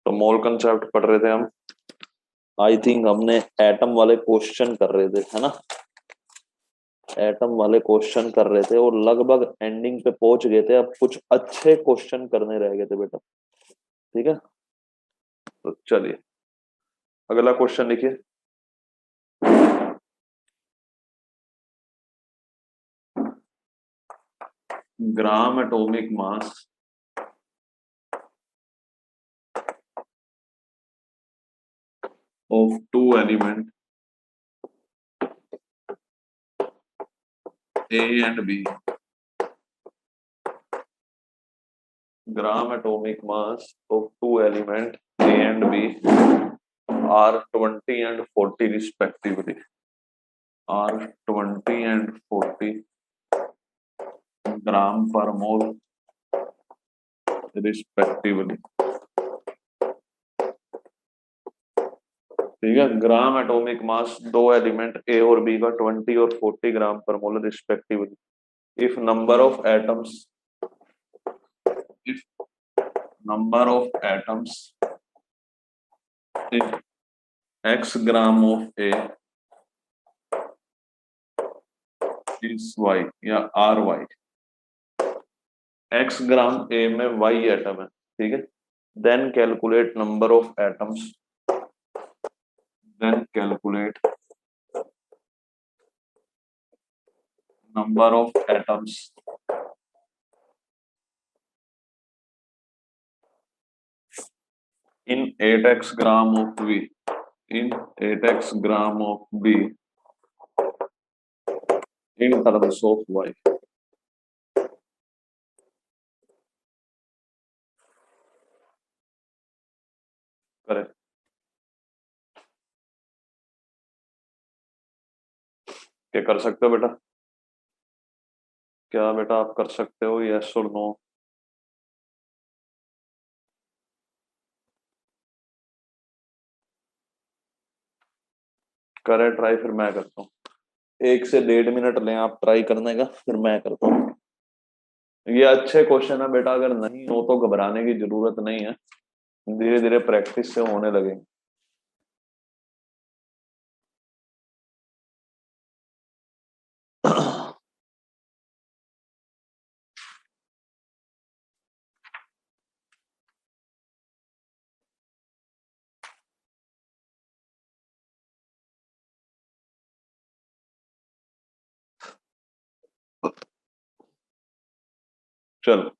तो मोल कंसेप्ट पढ़ रहे थे हम। आई थिंक हमने एटम वाले क्वेश्चन कर रहे थे, है ना। एटम वाले क्वेश्चन कर रहे थे और लगभग एंडिंग पे पहुंच गए थे। अब कुछ अच्छे क्वेश्चन करने रह गए थे बेटा, ठीक है। तो चलिए अगला क्वेश्चन लिखिए। Gram atomic mass of two element A and B. Gram atomic mass of two element A and B are 20 and 40 respectively. Are 20 and 40 gram per mole respectively. ठीक है। ग्राम एटॉमिक मास दो element ए और B का 20 और 40 gram पर mole respectively. If number of atoms in x gram of A is y या are y. x gram A में y atom है, ठीक है। Then calculate number of atoms in 8x gram of B in terms of y। Correct. क्या कर सकते हो बेटा? क्या बेटा आप कर सकते हो? यस और नो? करे ट्राई, फिर मैं करता हूँ। 1 से 1.5 मिनट लें आप ट्राई करने का, फिर मैं करता हूँ। ये अच्छे क्वेश्चन है बेटा, अगर नहीं हो तो घबराने की जरूरत नहीं है, धीरे धीरे प्रैक्टिस से होने लगेंगे। चलो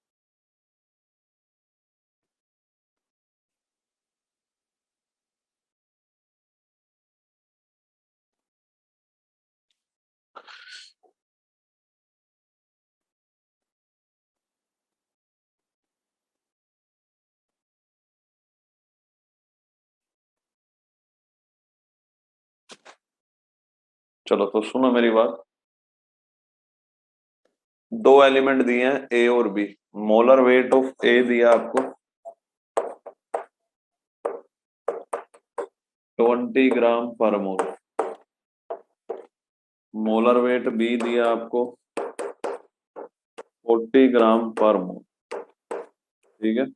चलो तो सुनो मेरी बात। दो एलिमेंट दिए हैं ए और बी। मोलर वेट ऑफ ए दिया आपको 20 ग्राम पर मोल। मोलर वेट बी दिया आपको 40 ग्राम पर मोल, ठीक है।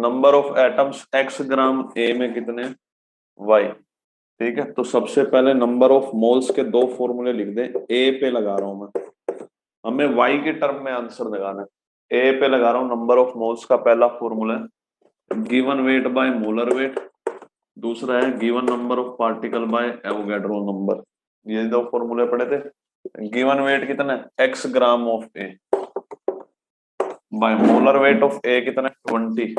नंबर ऑफ एटम्स एक्स ग्राम ए में कितने? वाई, ठीक है। तो सबसे पहले नंबर ऑफ मोल्स के दो फॉर्मूले लिख दें। ए पे लगा रहा हूं मैं, हमें वाई के टर्म में आंसर लगाना है। ए पे लगा रहा हूं, नंबर ऑफ मोल्स का पहला फॉर्मूला है given weight by molar weight, दूसरा है given number of particle by Avogadro number. ये दो फॉर्मूले पढ़े थे। गिवन वेट कितना है? X gram of A by molar weight of A कितना है? 20।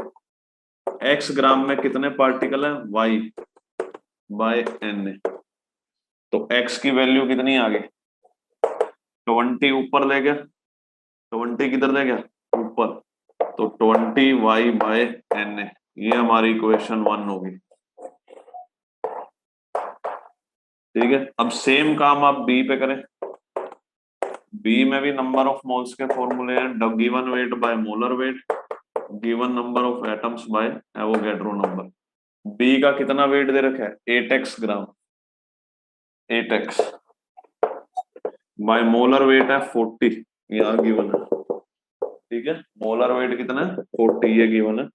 एक्स ग्राम में कितने पार्टिकल है? Y by N A. तो एक्स की वैल्यू कितनी आ गई? 20 ऊपर ले गया, 20 किधर ले गया? ऊपर। तो 20 वाई बाय एन ए, ये हमारी इक्वेशन 1 होगी, ठीक है। अब सेम काम आप बी पे करें। बी में भी नंबर ऑफ मोल्स के फॉर्मूले हैं given weight by molar weight, given number of atoms by Avogadro number. B का कितना वेट दे रखा है? 8x ग्राम, 8x बाय मोलर वेट है 40, यहाँ गिवन है। ठीक है, मोलर वेट कितना है 40, ये गिवन है।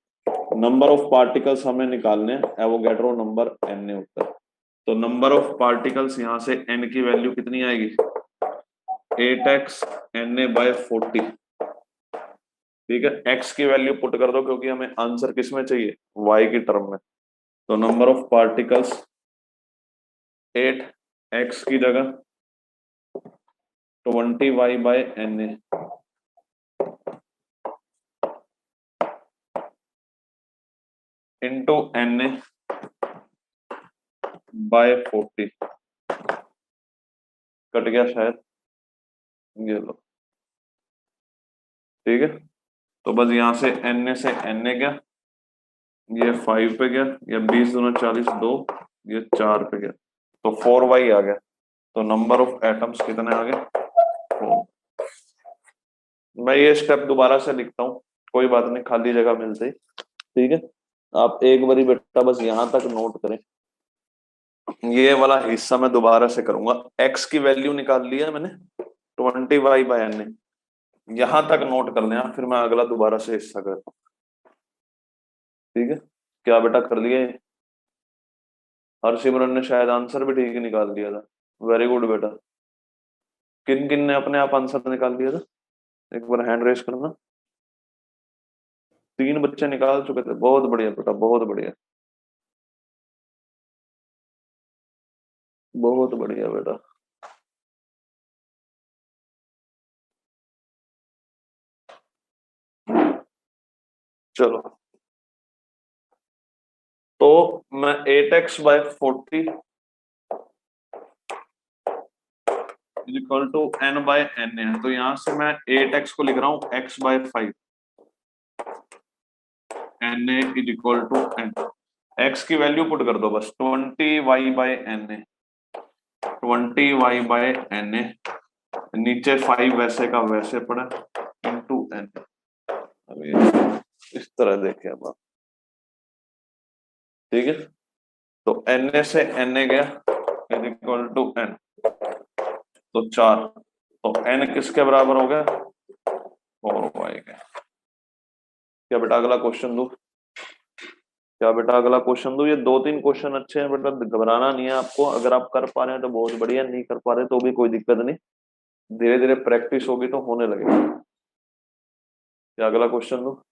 नंबर ऑफ पार्टिकल्स हमें निकालने हैं, एवोगैड्रो नंबर एन है उत्तर। तो नंबर ऑफ पार्टिकल्स यहां से एन की वैल्यू कितनी आएगी 8x Na/40। ठीक है, x की वैल्यू पुट कर दो क्योंकि हमें आंसर किस में चाहिए y की टर्म में। तो नंबर ऑफ पार्टिकल्स 8x की जगह 20y/Na इंटू Na/40। कट गया शायद, ये लो। ठीक है, तो बस यहां से Na से Na गया, ये 5 पे गया, ये 20 दूना 40 2, ये 4 पे गया, तो 4y आ गया। तो नंबर ऑफ एटम्स कितने आ गए 4। मैं ये स्टेप दोबारा से लिखता हूँ, कोई बात नहीं, खाली जगह मिलते ही। ठीक है, आप एक बारी बेटा बस यहां तक नोट करें, ये वाला हिस्सा मैं दोबारा से करूंगा। x की वैल्यू निकाल लिया मैंने 20y/Na, यहां तक नोट कर लेना, फिर मैं अगला दोबारा से हिस्सा करता हूँ। ठीक है, क्या बेटा कर लिया ये? हरसिमरन ने शायद आंसर भी ठीक निकाल दिया था, वेरी गुड बेटा। किन किन ने अपने आप आंसर निकाल दिया था, एक बार हैंड रेस करना। 3 बच्चे निकाल चुके थे, बहुत बढ़िया बेटा, बहुत बढ़िया, बहुत बढ़िया बेटा। चलो, तो मैं 8x/40 इक्वल टू n/Na है, तो यहां से मैं 8x को लिख रहा हूं x/5, Na is equal to n। x की वैल्यू पुट कर दो बस 20y/Na, 20y/Na, नीचे 5 वैसे का वैसे पड़ा इंटू n। अब ये इस तरह देखे अब आप। ठीक है, तो Na से Na गया इज इक्वल टू n, तो 4, तो n किसके बराबर हो गया 4y के। क्या बेटा अगला क्वेश्चन दो, क्या बेटा अगला क्वेश्चन दो? ये 2-3 क्वेश्चन अच्छे हैं बेटा, घबराना नहीं है आपको, अगर आप कर पा रहे हैं तो बहुत बढ़िया, नहीं कर पा रहे तो भी कोई दिक्कत नहीं, धीरे धीरे प्रैक्टिस होगी तो होने लगेगा। क्या अगला क्वेश्चन दो?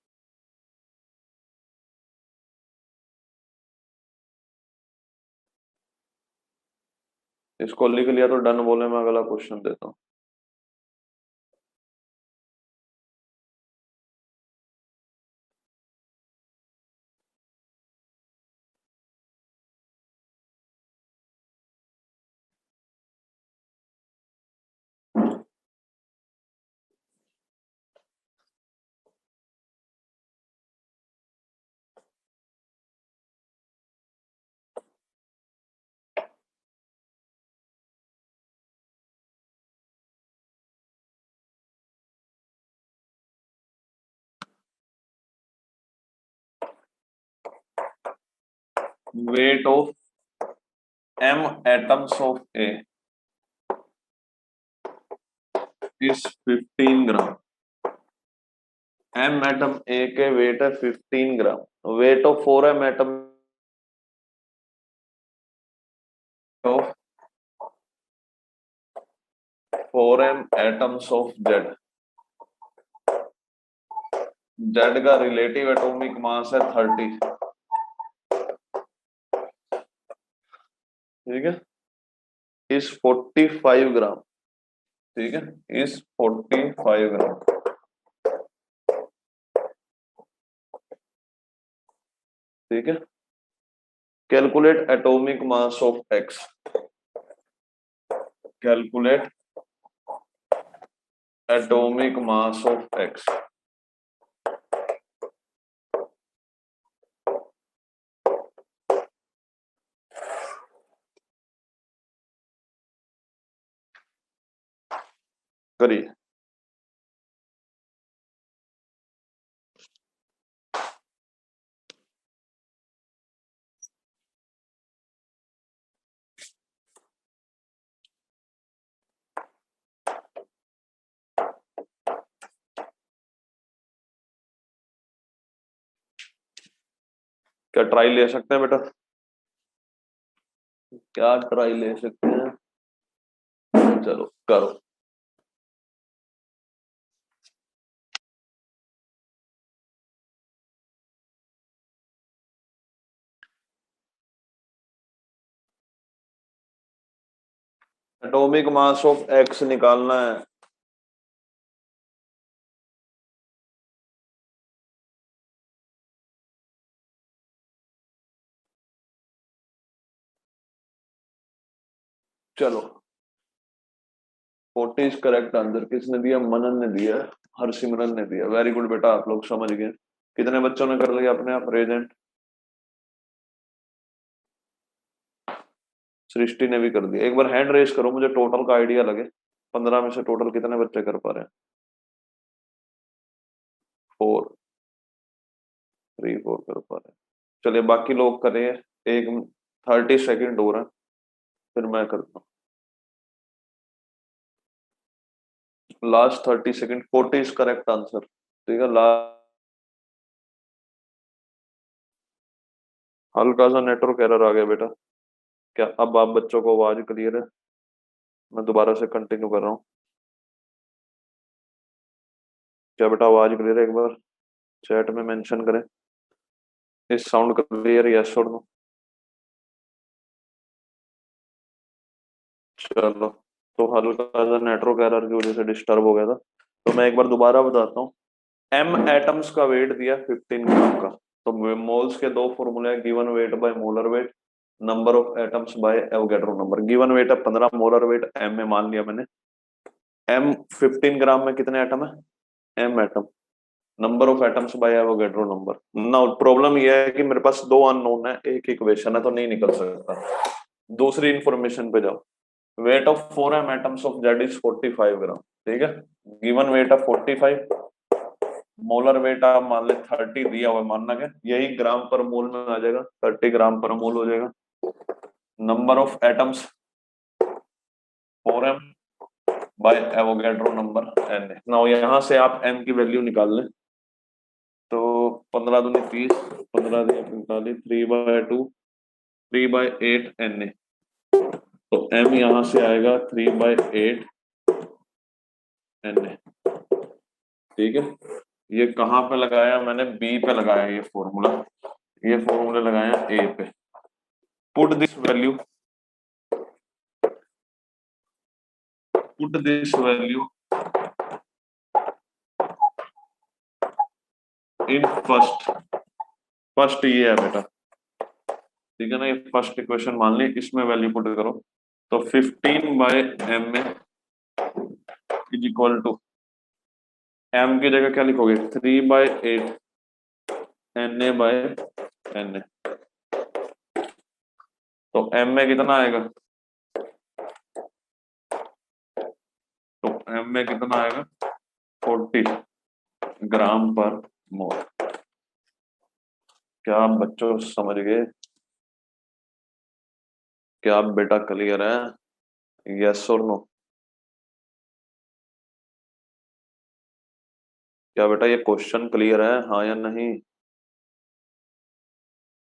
इसको लिख लिया तो डन बोले, मैं अगला क्वेश्चन देता हूँ। Weight of m atoms of A is 15 gram. m atom A के वेट है 15 gram, weight of 4m atom of 4m atoms of Z, Z का रिलेटिव एटॉमिक मास है 30। ठीक है, इज 45 ग्राम। ठीक है, इज 45 ग्राम। ठीक है, calculate atomic mass of X, calculate atomic mass of X। करिए। क्या ट्राई ले सकते हैं बेटा? क्या ट्राई ले सकते हैं? चलो करो। एटॉमिक मास ऑफ एक्स निकालना है। चलो 40 इज करेक्ट आंसर। किसने दिया? मनन ने दिया। हरसिमरन ने दिया। वेरी गुड बेटा, आप लोग समझ गए। कितने बच्चों ने कर लिया अपने आप प्रेजेंट? सृष्टि ने भी कर दिया। एक बार हैंड रेस करो, मुझे टोटल का आइडिया लगे। 15 में से टोटल कितने बच्चे कर पा रहे हैं? 4, 3, 4 कर पा रहे हैं। चलिए बाकी लोग करें। एक 30 सेकेंड हो रहा है, फिर मैं करता हूँ। Last 30 second. 40 is correct answer. ठीक है। लास्ट हल्का सा नेटवर्क एरर आ गया बेटा। क्या अब आप बच्चों को आवाज क्लियर है? मैं दोबारा से कंटिन्यू कर रहा हूँ। क्या बेटा आवाज क्लियर है? एक बार चैट में मेंशन करें। इस साउंड क्लियर? यस और नो? चलो। तो हल्का सा नेटवर्क एरर की वजह से डिस्टर्ब हो गया था, तो मैं एक बार दोबारा बताता हूँ। एम एटम्स का वेट दिया 15 ग्राम का। तो मोल्स के दो फॉर्मूले हैं, given weight by molar wait, number of atoms by Avogadro number. Given weight है 15, मोलर वेट एम में मान लिया मैंने। एम 15 ग्राम में कितने एटम है? M atom. Number of atoms by Avogadro number. ना प्रॉब्लम यह है कि मेरे पास दो अननोन है, एक इक्वेशन है, तो नहीं निकल सकता। दूसरी इंफॉर्मेशन पे जाओ। Weight of 4 M atoms of Z is 45 gram. ठीक है। गिवन वेट है 45। मोलर वेट आप मान ले 30 दिया हुआ, मानना क्या यही ग्राम पर मोल में आ जाएगा, 30 ग्राम पर मोल हो जाएगा। Number of atoms 4m bye Avogadro number n। Now यहां से आप m की वैल्यू निकाल लें। तो 15 दूनी 30, 15 दूनी 45, 3/2, 3/8 na। तो m यहां से आएगा 3/8 na। ठीक है। ये कहां पे लगाया मैंने? बी पे लगाया ये फॉर्मूला। ये फॉर्मूला लगाया ए पे। Put this value, put this value in first. First ये है बेटा। ठीक है ना, ये फर्स्ट इक्वेशन मान ली, इसमें वैल्यू पुट करो। तो 15/m is equal to, m की जगह क्या लिखोगे? 3/8 na/na। तो m में कितना आएगा? तो m में कितना आएगा? 40 ग्राम पर मोल। क्या आप बच्चों समझ गए? क्या आप बेटा क्लियर है? यस और नो? क्या बेटा ये क्वेश्चन क्लियर है, हाँ या नहीं?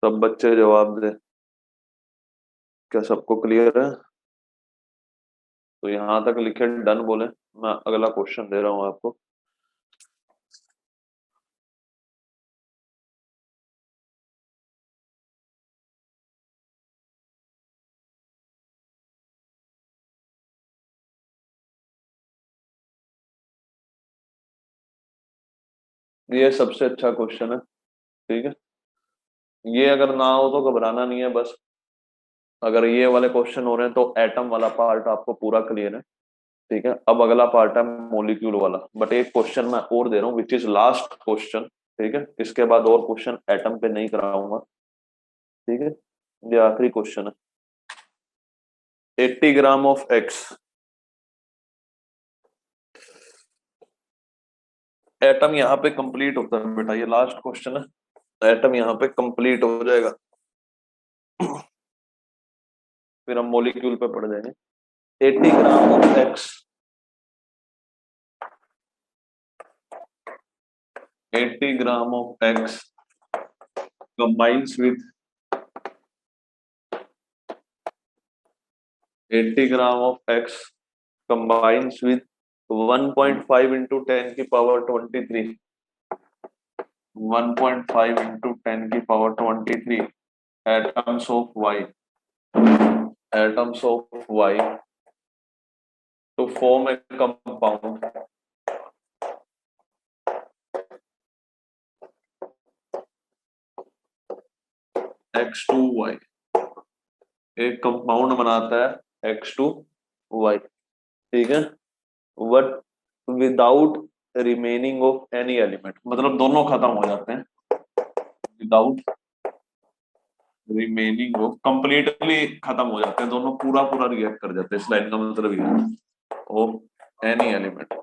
सब बच्चे जवाब दे। क्या सबको क्लियर है? तो यहां तक लिखे डन बोले। मैं अगला क्वेश्चन दे रहा हूं आपको। ये सबसे अच्छा क्वेश्चन है। ठीक है। ये अगर ना हो तो घबराना नहीं है बस। अगर ये वाले क्वेश्चन हो रहे हैं तो एटम वाला पार्ट आपको पूरा क्लियर है। ठीक है। अब अगला पार्ट है मोलिक्यूल वाला, बट एक क्वेश्चन मैं और दे रहा हूँ विच इज लास्ट क्वेश्चन। ठीक है। इसके बाद और क्वेश्चन एटम पे नहीं कराऊंगा। ठीक है। ये आखिरी क्वेश्चन है। 80 ग्राम ऑफ एक्स एटम यहाँ पे कंप्लीट होता है बेटा, ये लास्ट क्वेश्चन है। एटम यहाँ पे कंप्लीट हो जाएगा, फिर हम मॉलिक्यूल पे पड़ जाएंगे। 80 gram of x, 80 gram of x combines with 80 gram of X combines with 1.5 into 10 की पावर 23, 1.5 into 10 की power 23 atoms of Y, atoms of Y to form a compound X2Y, एक कंपाउंड बनाता है X2Y, ठीक है, but without remaining of any element, मतलब दोनों खत्म हो जाते हैं, विदाउट रिमेनिंग ऑफ, कंप्लीटली खत्म हो जाते हैं दोनों, पूरा पूरा रिएक्ट कर जाते हैं, इस लाइन का मतलब ये है ऑफ एनी एलिमेंट।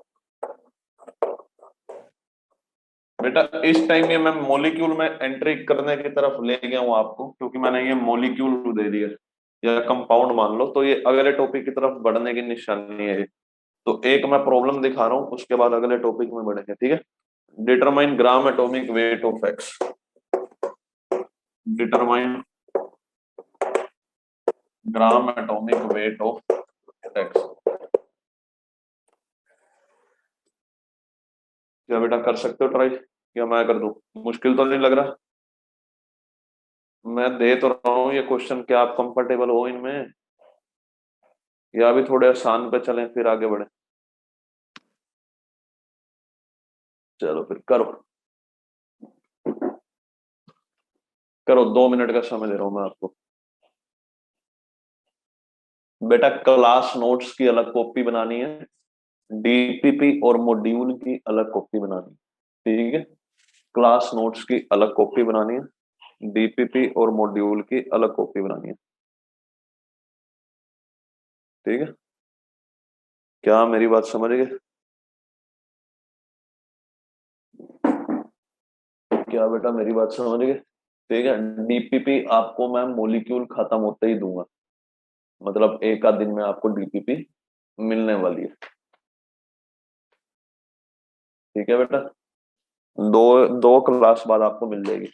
बेटा इस टाइम ये मैं मॉलिक्यूल में एंट्री करने की तरफ ले गया हूं आपको, क्योंकि मैंने ये मॉलिक्यूल दे दिया या कंपाउंड मान लो, तो ये अगले टॉपिक की तरफ बढ़ने की निशानी है। तो एक मैं प्रॉब्लम दिखा रहा हूं, उसके बाद अगले टॉपिक में बढ़ेंगे, ठीक है। Determine gram atomic weight of x, determine gram atomic weight of x. क्या बेटा कर सकते हो ट्राई, या मैं कर दूं? मुश्किल तो नहीं लग रहा? मैं दे तो रहा हूँ ये क्वेश्चन, क्या आप कंफर्टेबल हो इनमें, या अभी थोड़े आसान पे चलें फिर आगे बढ़े? चलो फिर करो, करो, 2 मिनट का समय दे रहा हूं मैं आपको। बेटा क्लास नोट्स की अलग कॉपी बनानी है, डीपीपी और मॉड्यूल की अलग कॉपी बनानी है, ठीक है। क्लास नोट्स की अलग कॉपी बनानी है, डीपीपी और मॉड्यूल की अलग कॉपी बनानी है, ठीक है। क्या मेरी बात समझ गए? क्या बेटा मेरी बात समझ गए? ठीक है, डीपीपी आपको मैं मॉलिक्यूल खत्म होते ही दूंगा, मतलब एक आध दिन में आपको डीपीपी मिलने वाली है, ठीक है बेटा। दो दो क्लास बाद आपको मिल जाएगी।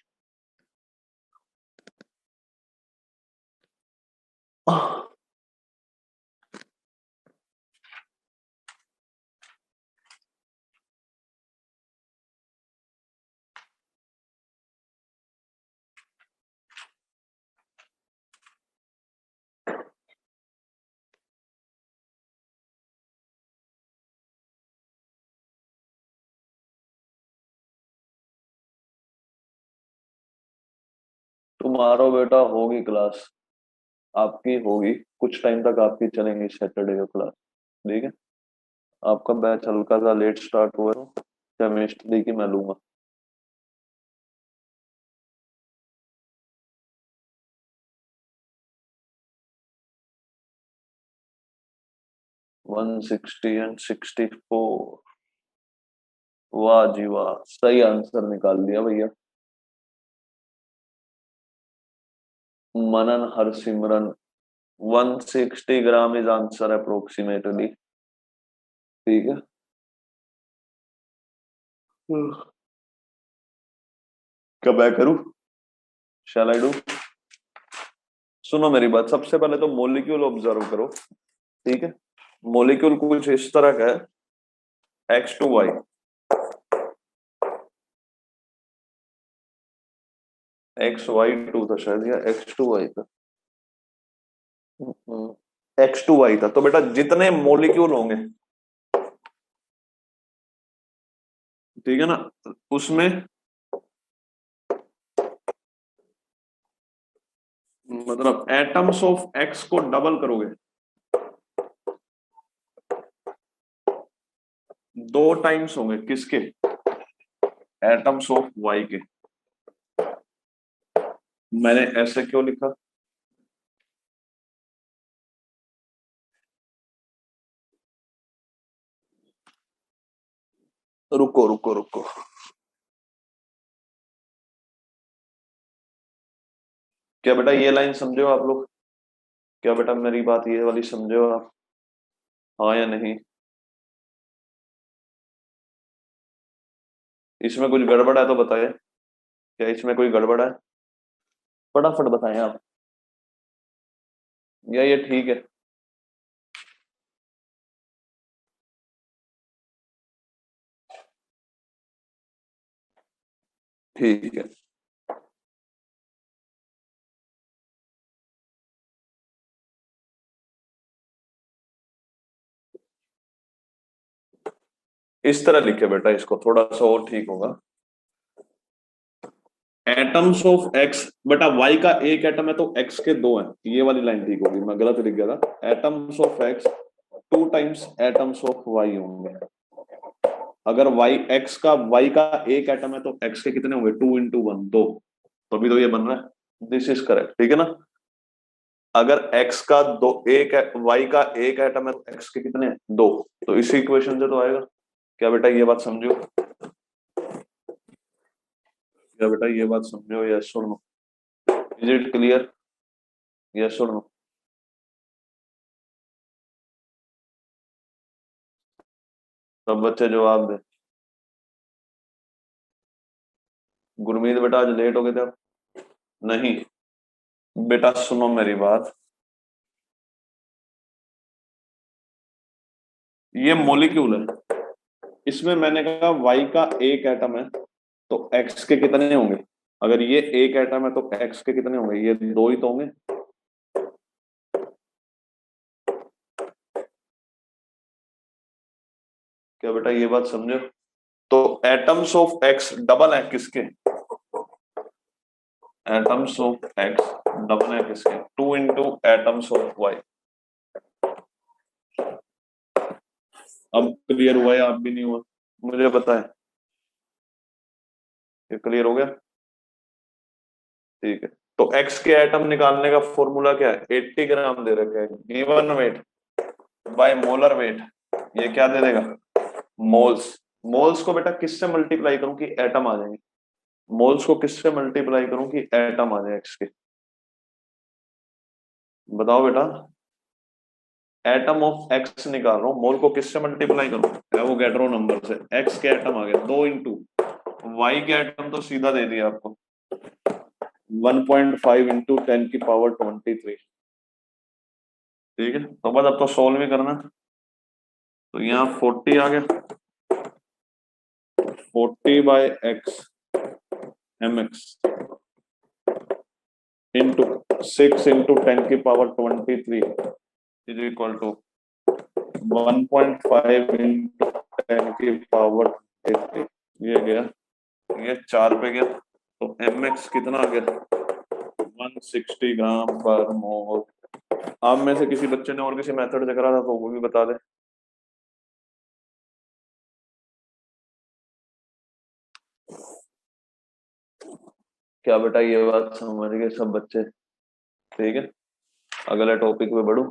तुम्हारो बेटा होगी क्लास, आपकी होगी, कुछ टाइम तक आपकी चलेंगी सैटरडे को क्लास, ठीक है। आपका बैच हल्का सा लेट स्टार्ट हुआ है, केमिस्ट्री की मैं लूंगा। 160 and 64, वाह जी वाह, सही आंसर निकाल दिया भैया। Manan Harsimran, 160 gram is answer approximately, ठीक है। कब मैं करूं, शैल आई डू? सुनो मेरी बात, सबसे पहले तो मॉलिक्यूल ऑब्जर्व करो, ठीक है। मॉलिक्यूल कुछ इस तरह का है, X2Y, XY2 था शायद, या X2Y था, X2Y था। तो बेटा जितने मॉलिक्यूल होंगे, ठीक है ना, उसमें मतलब एटम्स ऑफ एक्स को डबल करोगे, दो टाइम्स होंगे किसके, एटम्स ऑफ वाई के। मैंने ऐसे क्यों लिखा? रुको रुको रुको, क्या बेटा ये लाइन समझे हो आप लोग? क्या बेटा मेरी बात ये वाली समझे हो आप, हाँ या नहीं? इसमें कुछ गड़बड़ है तो बताए, क्या इसमें कोई गड़बड़ है? फटाफट बताएं आप, या ये ठीक है? ठीक है, इस तरह लिखे बेटा, इसको थोड़ा सा और ठीक होगा। एटम्स ऑफ एक्स, बेटा वाई का एक एटम है तो एक्स के दो हैं, ये वाली लाइन ठीक होगी, मैं गलत लिख गया था। Atoms of X two times atoms of Y होंगे। अगर वाई एक्स का, वाई का एक एटम है तो एक्स के कितने होंगे? 2 × 1, दो। तभी तो ये बन रहा है, दिस इज करेक्ट, ठीक है ना? अगर एक्स का दो, एक वाई का एक एटम है तो एक्स के कितने हैं? दो। तो इसी इक्वेशन से तो आएगा। क्या बेटा ये बात समझो? क्या बेटा ये बात समझो? यस और no? Is it clear? Yes और नो? सब बच्चे जवाब दे। गुरमीत बेटा आज लेट हो गए थे आप? नहीं बेटा, सुनो मेरी बात। ये मॉलिक्यूल है, इसमें मैंने कहा वाई का एक एटम है तो एक्स के कितने होंगे? अगर ये एक एटम है तो एक्स के कितने होंगे? ये दो ही तो होंगे। क्या बेटा ये बात समझो? तो एटम्स ऑफ एक्स डबल है किसके? एटम्स ऑफ एक्स डबल है किसके? 2 × एटम्स ऑफ वाई। अब क्लियर हुआ या आप भी नहीं हुआ? मुझे बताएं, ये क्लियर हो गया? ठीक है। तो एक्स के एटम निकालने का फॉर्मूला क्या है? 80 ग्राम दे रखे हैं, given weight by molar wait. ये क्या दे देगा? मोल्स। मोल्स को बेटा किससे मल्टीप्लाई करूं कि एटम आ जाएंगे? मोल्स को किससे मल्टीप्लाई करूं कि एटम आ जाए एक्स के? बताओ बेटा। एटम ऑफ एक्स निकाल रहा हूं, मोल को किससे मल्टीप्लाई करूं? एवोगैड्रो नंबर से। एक्स के एटम आ गए 2 × वाई के एटम तो सीधा दे दिया आपको, 1.5 × 10⁻23। ठीक है, तो बस अब तो सोल्व भी करना। तो यहाँ 40 आ गया, 40/x into 6 × 10⁻23 is equal to 1.5 × 10⁻23। ये गया, ये 4 पे गया, तो mx कितना आ गया? 160 ग्राम पर मोल। आप में से किसी बच्चे ने और किसी मेथड से करा था तो वो भी बता दे। क्या बेटा ये बात समझ गए सब बच्चे? ठीक है, अगले टॉपिक पे बढ़ू।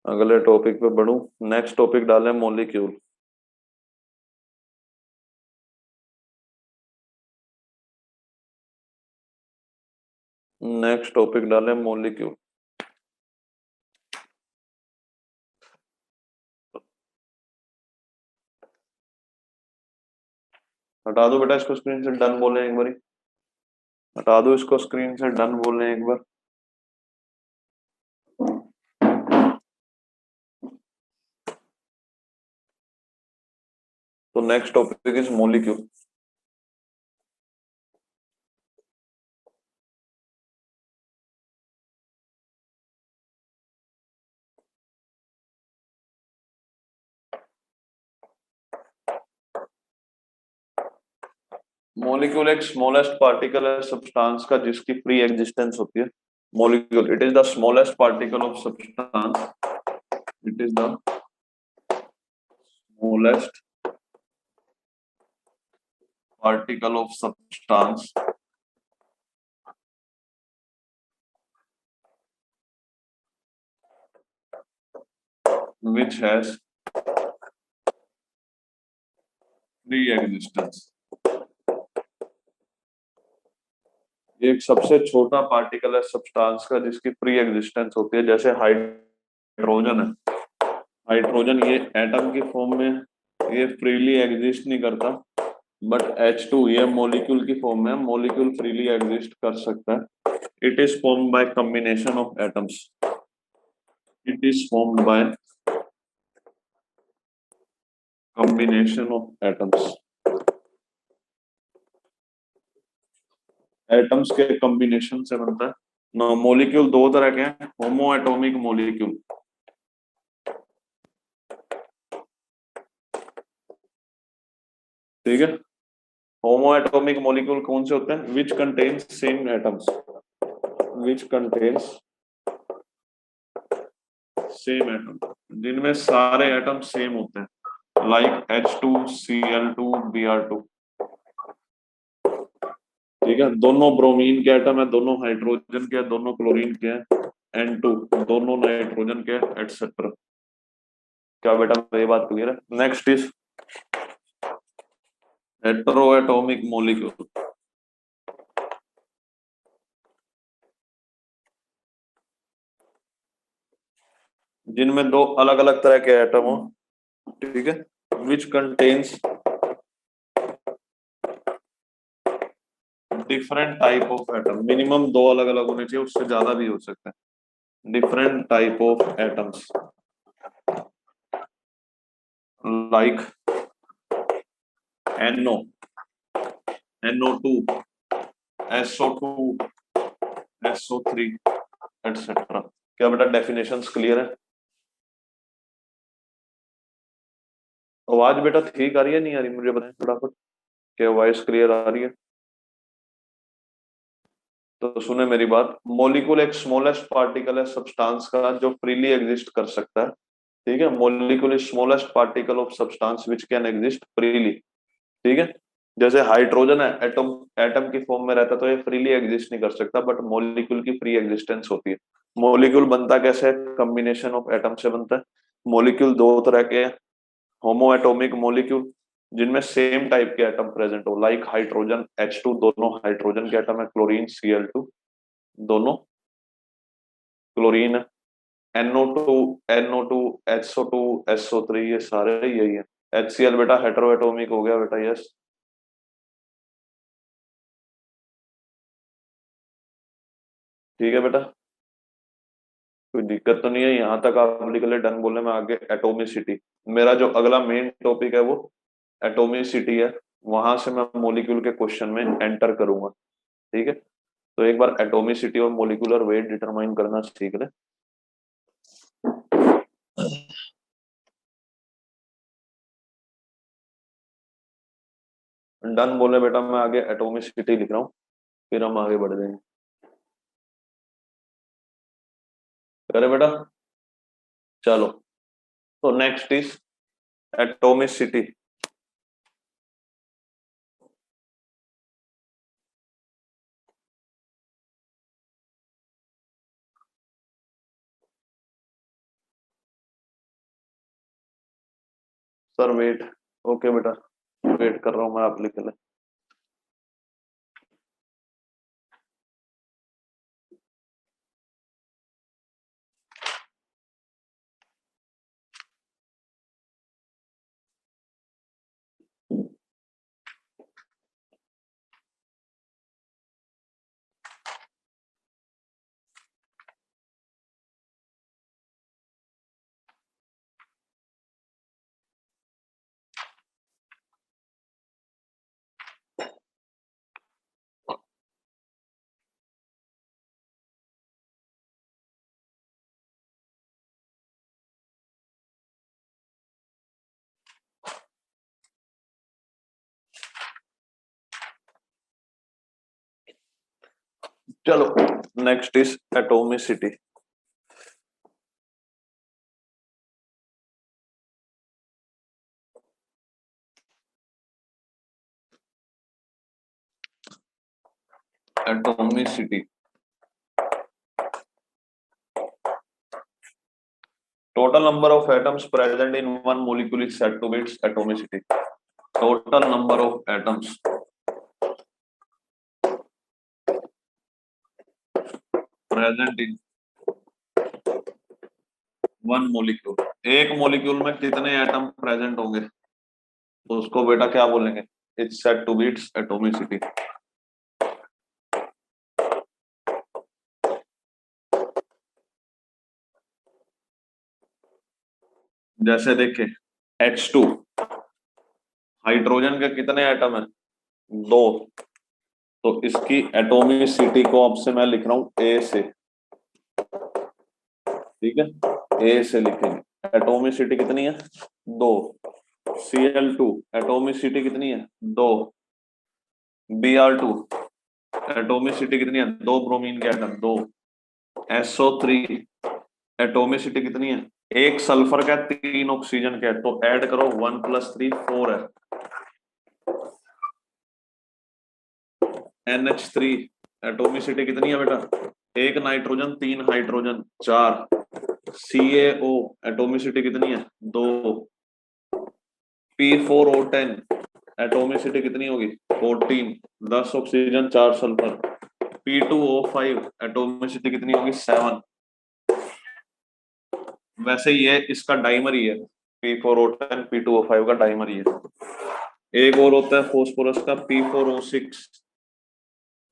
अगले टॉपिक पे बढ़ू। नेक्स्ट टॉपिक डालें मॉलिक्यूल। नेक्स्ट टॉपिक डालें मॉलिक्यूल। हटा दो बेटा इसको स्क्रीन से, डन बोले एक बार। हटा दो इसको स्क्रीन से, डन बोले एक बार। तो next topic is molecule. Molecule एक स्मॉलेस्ट पार्टिकल है सब्सटेंस का जिसकी प्री एग्जिस्टेंस होती है। Molecule, it is the smallest particle of substance, it is the smallest particle of substance which has pre-existence। ये एक सबसे छोटा पार्टिकल है सब्सटेंस का जिसकी प्री एग्जिस्टेंस होती है। जैसे हाइड्रोजन है, हाइड्रोजन ये एटम की फॉर्म में ये फ्रीली एग्जिस्ट नहीं करता, बट H2 ये मॉलिक्यूल की फॉर्म में, मॉलिक्यूल फ्रीली एग्जिस्ट कर सकता है। It is formed by combination of atoms, it is formed by combination of atoms, atoms के कॉम्बिनेशन से बनता है ना। मॉलिक्यूल दो तरह के हैं, होमो एटॉमिक मॉलिक्यूल, ठीक है। होमो एटॉमिक मॉलिक्यूल कौन से होते हैं? Which contains same atoms, which contains same atom, जिनमें सारे एटम सेम होते हैं, लाइक H2Cl2 Br2, ठीक है। दोनों ब्रोमीन के एटम है, दोनों हाइड्रोजन के, दोनों क्लोरीन के हैं, N2 दोनों नाइट्रोजन के, एटसेट्रा। क्या बेटा ये बात क्लियर है? Next is hetero atomic molecule, जिनमें दो अलग अलग तरह के एटम हो, ठीक है। Which contains different type of atom, minimum दो अलग अलग होने चाहिए, उससे ज्यादा भी हो सकता है। Different type of atoms like NO, NO2, SO2, SO3 etcetera. क्या बेटा डेफिनेशंस क्लियर है? आवाज बेटा ठीक आ रही है नहीं आ रही, मुझे बताएं फटाफट। क्या वॉइस क्लियर आ रही है? तो सुने मेरी बात, मॉलिक्यूल एक स्मॉलेस्ट पार्टिकल है सब्सटेंस का जो फ्रीली एग्जिस्ट कर सकता है, ठीक है। Molecule is smallest particle of substance which can exist freely, ठीक है। जैसे हाइड्रोजन है, एटम एटम की फॉर्म में रहता है तो ये फ्रीली एग्जिस्ट नहीं कर सकता, बट मॉलिक्यूल की फ्री एग्जिस्टेंस होती है। मॉलिक्यूल बनता कैसे? कॉम्बिनेशन ऑफ एटम से बनता है। मॉलिक्यूल दो तरह के हैं, होमो एटॉमिक मॉलिक्यूल, जिनमें सेम टाइप के एटम प्रेजेंट हो, लाइक हाइड्रोजन H2 दोनों हाइड्रोजन के एटम है, क्लोरीन Cl2 दोनों क्लोरीन है, NO2 NO2 SO2 SO3 ये सारे यही है। HCl बेटा हेटेरो एटॉमिक हो गया बेटा, यस। ठीक है बेटा, कोई दिक्कत तो नहीं है यहाँ तक? आप लिख ले, डन बोलने में आगे एटोमिसिटी। मेरा जो अगला मेन टॉपिक है वो एटोमिसिटी है, वहां से मैं मॉलिक्यूल के क्वेश्चन में एंटर करूंगा, ठीक है। तो एक बार एटोमिसिटी और मोलिकुलर वेट डिटरमाइन करना सीख ले। डन बोले बेटा, मैं आगे एटोमिसिटी लिख रहा हूँ, फिर हम आगे बढ़ जाएंगे। करे बेटा, चलो। तो next is atomicity. Sir wait, okay बेटा, वेट कर रहा हूँ मैं, आप लिख ले। चलो, next is atomicity. Atomicity, total number of atoms present in one molecule is said to be its atomicity. Total number of atoms present in one molecule, एक molecule में कितने एटम प्रेजेंट होंगे? तो उसको बेटा क्या बोलेंगे, it's said to be it's atomicity. जैसे देखे H2, हाइड्रोजन के कितने एटम है, दो। तो इसकी एटॉमिसिटी को अब से मैं लिख रहा हूं ए से, ठीक है, ए से लिखेंगे। एटॉमिसिटी कितनी है, दो। Cl2 एटॉमिसिटी कितनी है, दो। Br2 एटॉमिसिटी कितनी है, दो ब्रोमीन के एटम, दो। SO3 एटॉमिसिटी कितनी है, एक सल्फर का, तीन ऑक्सीजन का, तो ऐड करो, 1 + 3 4 है। NH3 एटॉमिसिटी कितनी है बेटा, एक नाइट्रोजन, तीन हाइड्रोजन, चार। CaO एटॉमिसिटी कितनी है, दो। P4O10 एटॉमिसिटी कितनी होगी, 14, 10 ऑक्सीजन, चार सल्फर। P2O5 एटॉमिसिटी कितनी होगी, 7। वैसे ये इसका डाइमर ही है, P4O10 P2O5 का डाइमर ही है। एक और होता है फोस्फोरस का, P4O6,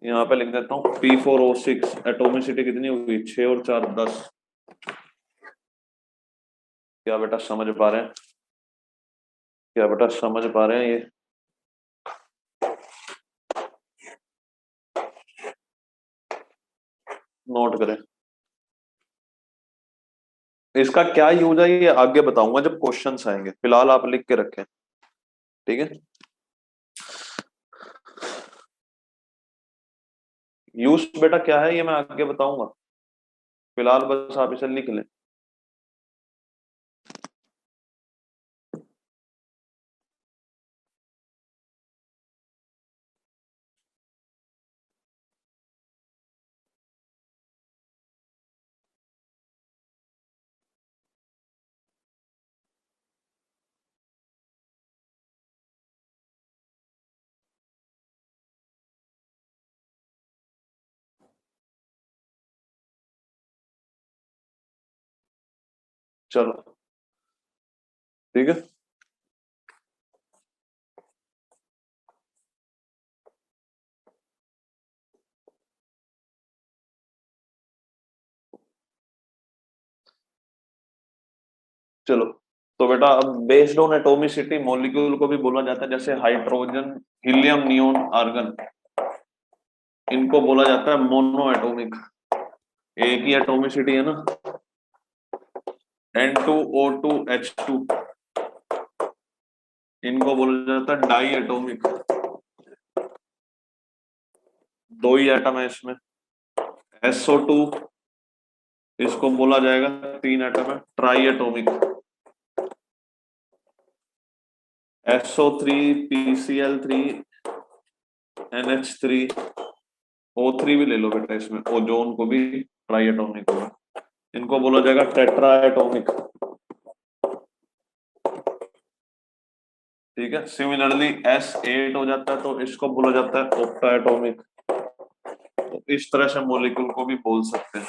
यहाँ पे लिख देता हूँ P4O6 एटॉमिसिटी कितनी होगी, 6 और 4 10। क्या बेटा समझ पा रहे हैं, क्या बेटा समझ पा रहे हैं ये। नोट करें, इसका क्या यूज है ये आगे बताऊंगा जब क्वेश्चंस आएंगे, फिलहाल आप लिख के रखें, ठीक है। यूज बेटा क्या है ये मैं आगे बताऊंगा, फिलहाल बस आप इसे लिख लें। चलो ठीक है। चलो, तो बेटा अब बेस्ड ऑन एटॉमिसिटी मॉलिक्यूल को भी बोला जाता है, जैसे हाइड्रोजन, हीलियम, नियोन, आर्गन, इनको बोला जाता है मोनो एटॉमिक। एक ही एटॉमिसिटी है ना, N2O2H2, इनको बोला जाता है डाई एटॉमिक, दो ही एटम है इसमें। SO2 इसको बोला जाएगा, तीन एटम है, try atomic. SO3 PCl3 NH3 O3 भी ले लो बेटा, इसमें ओजोन को भी ट्राई एटॉमिक होगा, इनको बोला जाएगा टेट्रा एटॉमिक, ठीक है। सिमिलरली S8 हो जाता है तो इसको बोला जाता है ऑक्टा एटॉमिक। तो इस तरह से मॉलिक्यूल को भी बोल सकते हैं,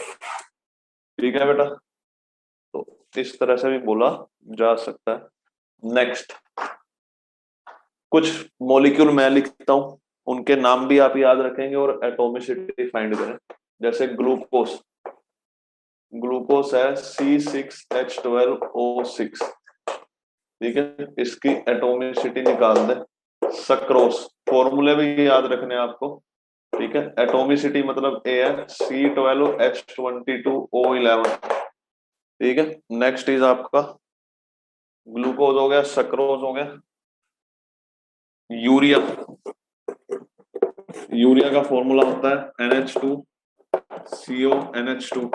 ठीक है बेटा। तो इस तरह से भी बोला जा सकता है। नेक्स्ट, कुछ मॉलिक्यूल मैं लिखता हूं, उनके नाम भी आप याद रखेंगे और एटॉमिसिटी फाइंड करें। जैसे ग्लूकोस, ग्लूकोस है C6H12O6, ठीक है, इसकी एटॉमिसिटी निकाल दे। सक्रोस, फॉर्मूले भी याद रखने हैं आपको, ठीक है। एटॉमिसिटी मतलब ए है C12H22O11, ठीक है। नेक्स्ट इज आपका ग्लूकोज हो गया, सक्रोज हो गया, यूरिया, यूरिया का फॉर्मूला होता है NH2CONH2,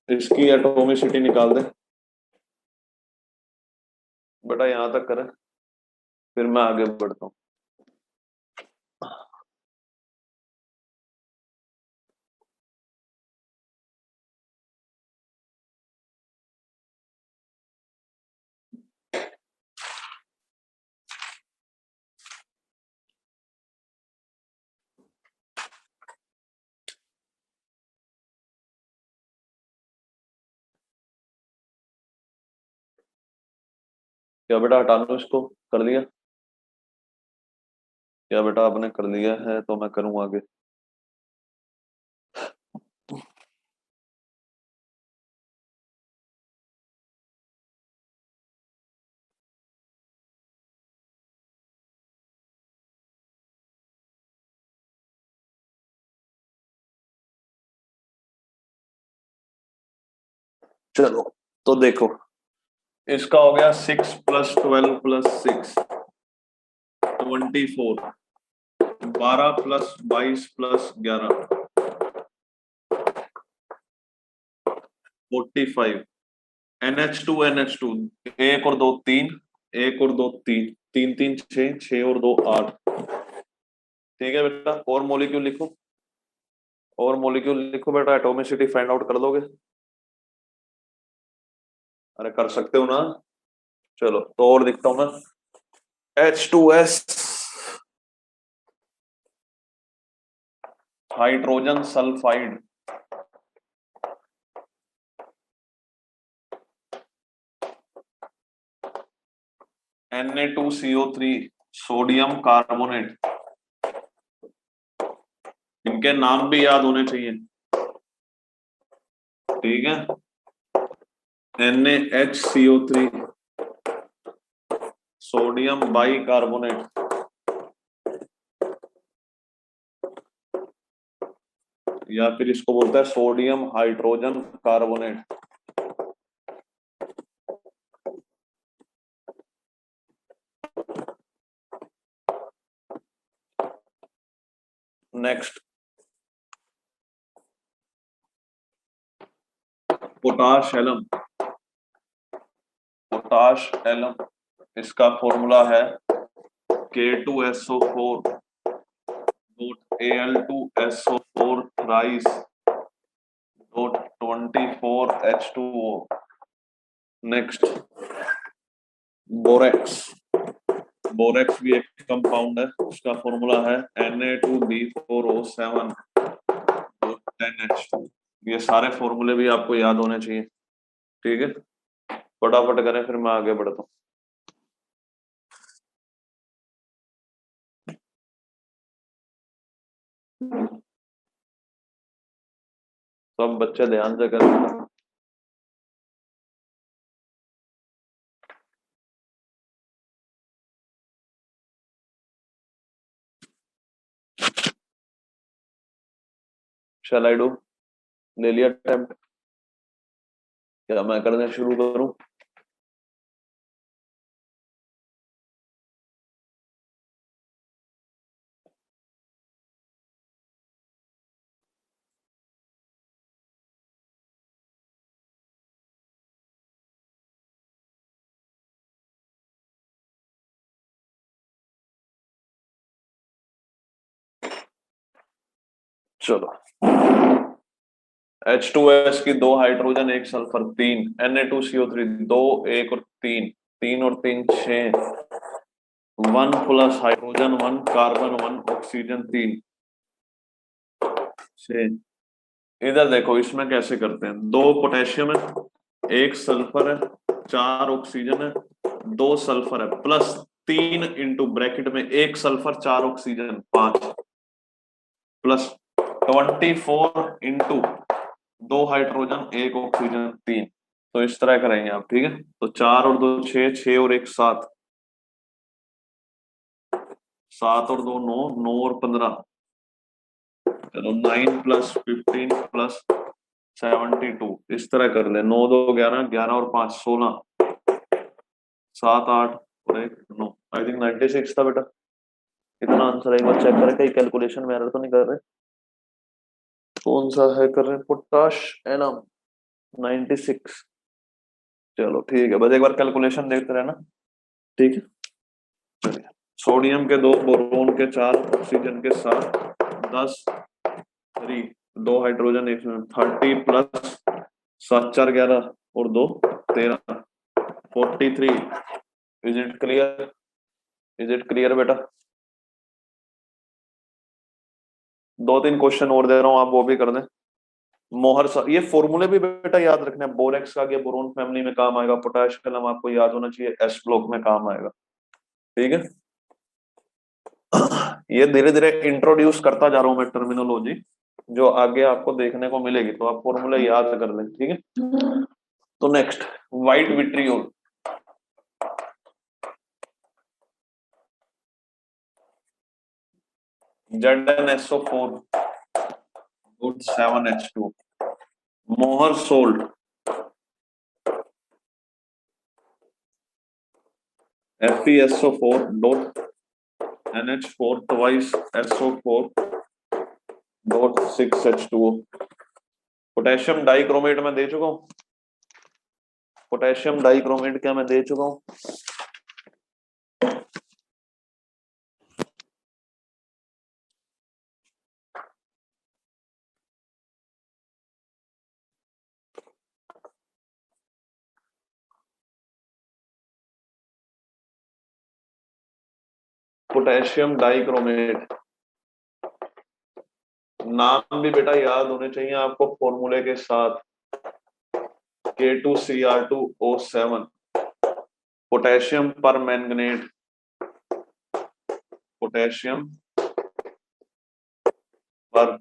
इसकी एटॉमिसिटी निकाल दे बेटा, यहां तक करें, फिर मैं आगे बढ़ता हूँ। क्या बेटा हटा लो इसको, कर दिया। क्या बेटा आपने कर लिया है तो मैं करूँ आगे। चलो तो देखो, इसका हो गया 6+12+6 24, 12+22+11 45। NH2 एक और दो तीन, एक और दो तीन, तीन तीन छः, छः और दो आठ। ठीक है बेटा, और मॉलिक्यूल लिखो, और मॉलिक्यूल लिखो बेटा, एटॉमिसिटी फाइंड आउट कर दोगे? अरे कर सकते हो ना। चलो तो और लिखता हूं मैं, H2S hydrogen sulphide, Na2CO3 sodium carbonate. इनके नाम भी याद होने चाहिए, ठीक है। NaHCO3 सोडियम बाई कार्बोनेट, या फिर इसको बोलता है sodium hydrogen carbonate. Next, potash alum, potash alum, इसका फॉर्मूला है K2SO4 dot Al2SO4 thrice dot 24H2O। Next, borax, borax भी एक कंपाउंड है, उसका फॉर्मूला है Na2B4O7 डॉट 10H2। ये सारे फॉर्मूले भी आपको याद होने चाहिए, ठीक है। फटाफट करें फिर मैं आगे बढ़ता हूँ। सब बच्चे ध्यान से करें। शैल आई डू, ले लिया अटेम्प्ट, क्या मैं करने शुरू करूं? चलो, H2S की दो हाइड्रोजन एक सल्फर तीन, Na2CO3 दो एक और तीन, तीन और तीन छह, one plus hydrogen one carbon one oxygen तीन, छह। इधर देखो, इसमें कैसे करते हैं, दो पोटेशियम है, एक सल्फर है, चार ऑक्सीजन है, दो सल्फर है, प्लस तीन इंटू ब्रैकेट में एक सल्फर चार ऑक्सीजन पांच, प्लस 24 इंटू दो हाइड्रोजन एक ऑक्सीजन तीन। तो इस तरह करेंगे आप, ठीक है। तो चार और दो छह, छह और एक सात, सात और दो नौ, नौ और 15, चलो 9+15+72, इस तरह कर ले। नौ दो 11, 11 और पांच 16, सात आठ और एक नौ। आई थिंक 96 था बेटा। कितना आंसर है एक बार चेक करें, कहीं कैलकुलेशन में एरर तो नहीं कर रहे? कौन सा है कर रहे हैं, पोटाश एनम 96। चलो ठीक है, बस एक बार कैलकुलेशन देखते रहना, ठीक है। चलिए, सोडियम के दो, बोरोन के चार, ऑक्सीजन के सात, 10 3, दो हाइड्रोजन एक, 30 प्लस सात चार 11 और दो 13, 43। Is it clear? Is it clear बेटा? दो तीन क्वेश्चन और दे रहा हूं, आप वो भी कर दें। मोहर ये फॉर्मूले भी बेटा याद रखना है। बोरेक्स का ये बोरोन फैमिली में काम आएगा, पोटाश कलम आपको याद होना चाहिए, एस ब्लॉक में काम आएगा, ठीक है। ये धीरे धीरे इंट्रोड्यूस करता जा रहा हूं मैं टर्मिनोलॉजी, जो आगे आपको देखने को मिलेगी, तो आप फॉर्मूला याद कर लें, ठीक है। तो next, white vitriol, ZnSO4 7H2, मोहर salt, FeSO4 NH4 twice SO4 potassium dichromate में दे चुका हूँ, पोटेशियम डाइक्रोमेट क्या मैं दे चुका हूँ। पोटेशियम डाइक्रोमेट, नाम भी बेटा याद होने चाहिए आपको फॉर्मूले के साथ, K2Cr2O7, पोटेशियम पर मैंगनेट, पोटेशियम पर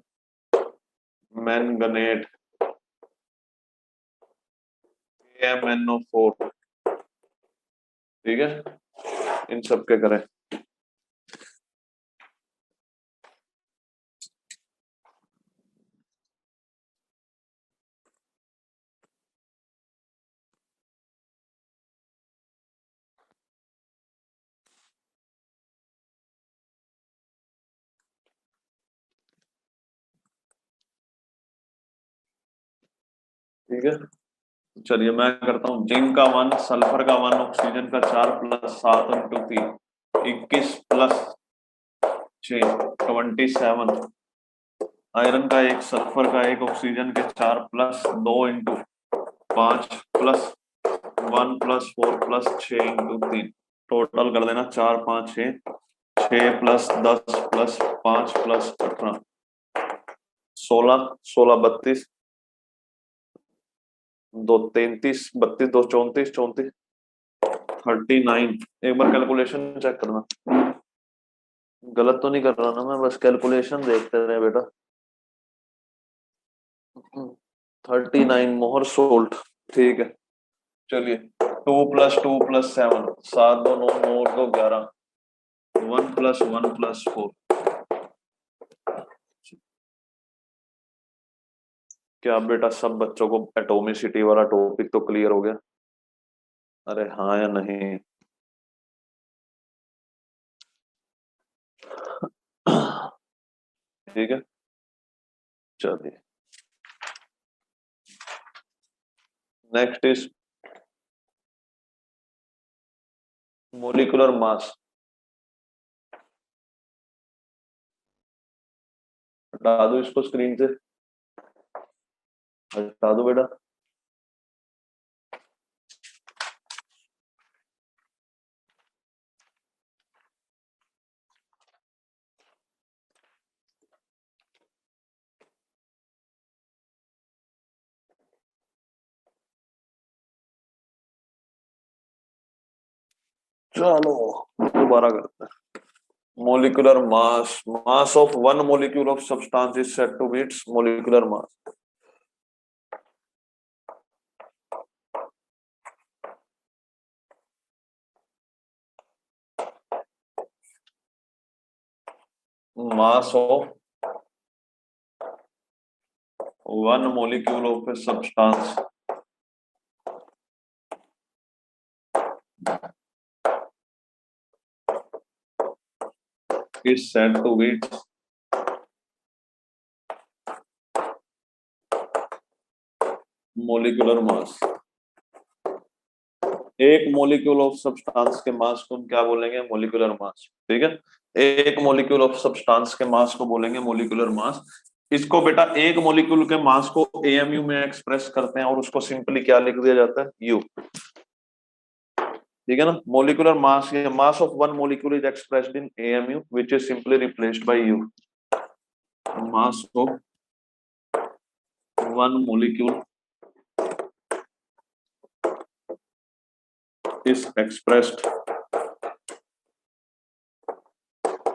मैंगनेट, KMnO4, ठीक है, इन सब के करें। ठीक है, चलिए मैं करता हूँ। जिंक का 1, सल्फर का 1, ऑक्सीजन का 4 प्लस 7 इंटू 3, 21 प्लस 6 27, आयरन का 1, सल्फर का 1, ऑक्सीजन के 4 plus 2 into 5 plus 1 plus 4 plus 6 into 3, total कर देना 4 5 6, 6 प्लस 10 प्लस 5 प्लस 18, 16 16 32, 2 33, 32 2 34 34, 39। एक बार कैलकुलेशन चेक करना, गलत तो नहीं कर रहा ना मैं, बस कैलकुलेशन देखते रहे बेटा। 39 मोहर सोल्ट, ठीक है। चलिए 2 प्लस 2 प्लस 7, 7 2 9 9 2 11, 1 प्लस 1 प्लस 4। क्या बेटा सब बच्चों को एटॉमिसिटी वाला टॉपिक तो क्लियर हो गया? अरे हाँ या नहीं? ठीक है, चलिए नेक्स्ट इज मोलिकुलर मास। हटा दो इसको स्क्रीन से, हटा दो बेटा। चलो दोबारा करते हैं। molecular mass of one molecule of substance is said to be its molecular mass। mass of one molecule of a substance is said to be its molecular mass। एक मोलिक्यूल ऑफ सब्सटेंस के मास को हम क्या बोलेंगे? Molecular mass, ठीक है। एक molecule of substance के मास को बोलेंगे मोलिकुलर मास। इसको बेटा एक मोलिक्यूल के मास को एएमयू में एक्सप्रेस करते हैं और उसको सिंपली क्या लिख दिया जाता है? यू, ठीक है ना। मोलिकुलर मास, ये mass of one molecule is expressed in AMU which is simply replaced by you. Mass of one molecule is expressed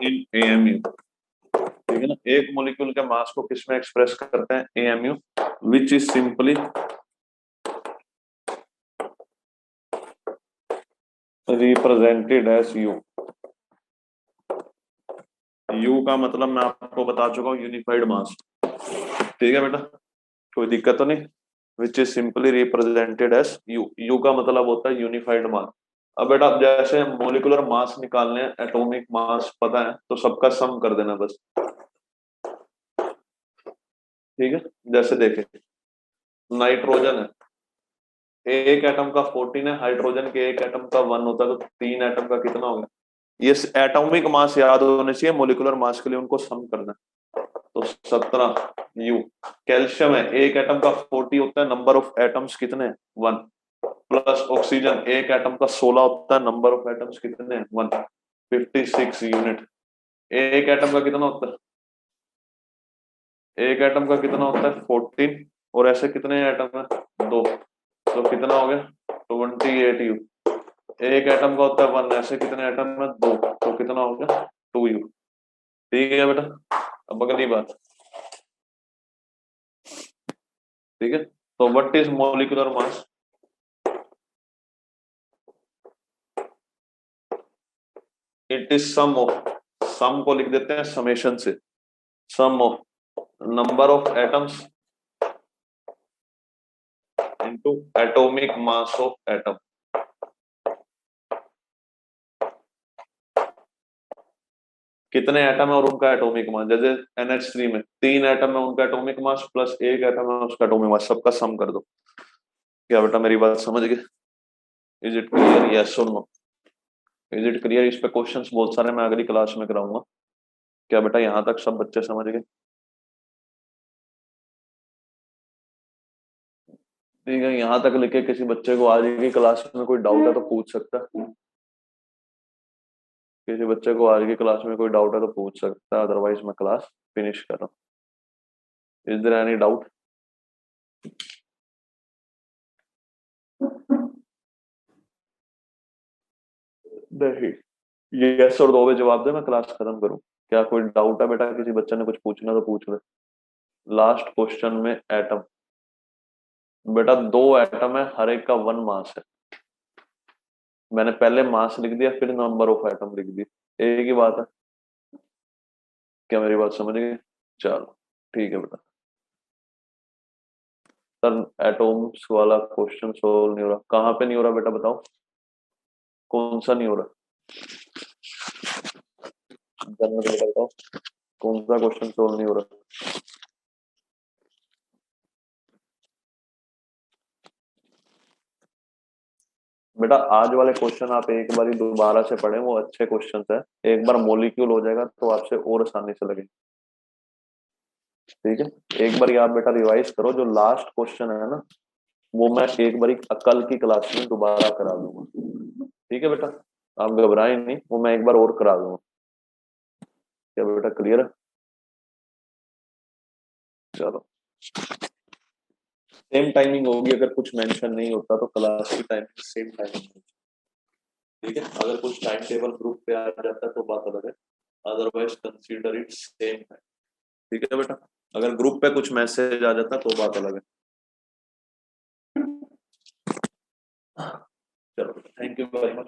in AMU, ठीक है ना। एक मॉलिक्यूल के मास को किस में एक्सप्रेस करते हैं, AMU, which is simply represented as U। U का मतलब मैं आपको बता चुका हूँ, यूनिफाइड मास, ठीक है बेटा, कोई दिक्कत तो नहीं। Which is simply represented as U, U का मतलब होता है यूनिफाइड मास। अब बेटा जैसे मोलिकुलर मास निकालने हैं, एटॉमिक मास पता है तो सबका सम कर देना बस, ठीक है। जैसे देखे नाइट्रोजन है, एक एटम का 14 है, हाइड्रोजन के एक एटम का 1 होता है, तो 3 एटम का कितना हो गया। ये एटॉमिक मास याद होने चाहिए, मोलिकुलर मास के लिए उनको सम करना है। तो 17 U। कैल्शियम है, एक एटम का 40 होता है, नंबर ऑफ एटम्स कितने हैं, 1। प्लस ऑक्सीजन, एक एटम का 16 होता है, नंबर ऑफ एटम्स कितने हैं, 1, 56 यूनिट। एक एटम का कितना होता है, एक एटम का कितना होता है 14, और ऐसे कितने एटम है, 2, तो कितना हो गया 28U। एक एटम का होता है 1, ऐसे कितने एटम है, 2, तो कितना हो गया 2U। ठीक है बेटा। अब अगली बात, ठीक है, तो what is molecular mass. It is sum of, sum को लिख देते हैं समेशन से, sum of number of atoms into atomic mass of atom. कितने एटम है और उनका एटॉमिक मास, जैसे NH3 में 3 एटम है, उनका एटॉमिक मास प्लस एक एटम है उसका एटॉमिक मास, सबका सम कर दो। क्या बेटा मेरी बात समझ गए, इज इट क्लियर, यस और नो, इज इट क्लियर। इस पे क्वेश्चंस बहुत सारे मैं अगली क्लास में कराऊंगा। क्या बेटा यहाँ तक सब बच्चे समझ गए, ठीक है। यहाँ तक लिखे किसी बच्चे को आज की क्लास में कोई डाउट है तो पूछ सकता है, किसी बच्चे को आज की क्लास में कोई डाउट है तो पूछ सकता है, अदरवाइज मैं क्लास फिनिश कर रहा हूँ। Is there any doubt. नहीं, यस और दो में जवाब दे, मैं क्लास खत्म करूँ। क्या कोई डाउट है बेटा, किसी बच्चे ने कुछ पूछना तो पूछ ले। लास्ट क्वेश्चन में एटम, बेटा 2 एटम है, हर एक का 1 मास है। मैंने पहले मास लिख दिया फिर नंबर ऑफ एटम लिख दी, एक ही बात है। क्या मेरी बात समझ गए, चलो ठीक है बेटा। सर एटॉम्स वाला क्वेश्चन सोल्व नहीं हो रहा, कहाँ पे नहीं हो रहा बेटा बताओ, कौन सा नहीं हो रहा, जनरल बेटा बताओ, कौन सा क्वेश्चन सोल्व नहीं हो रहा। बेटा आज वाले क्वेश्चन आप एक बार दोबारा से पढ़ें, वो अच्छे क्वेश्चन है। एक बार मॉलिक्यूल हो जाएगा तो आपसे और आसानी से लगेगा, ठीक है। एक बार आप बेटा रिवाइज करो, जो लास्ट क्वेश्चन है ना वो मैं एक बार कल की क्लास में दोबारा करा दूंगा, ठीक है बेटा। आप घबराएं नहीं, वो मैं एक बार और करा दूंगा। क्या बेटा क्लियर है, चलो। सेम टाइमिंग होगी, अगर कुछ मेंशन नहीं होता तो क्लास की टाइमिंग सेम टाइमिंग होगी, ठीक है। अगर कुछ टाइम टेबल ग्रुप पे आ जाता है तो बात अलग है, अदरवाइज कंसीडर इट सेम है, ठीक है बेटा। अगर ग्रुप पे कुछ मैसेज आ जाता तो बात अलग है। चलो थैंक यू वेरी मच।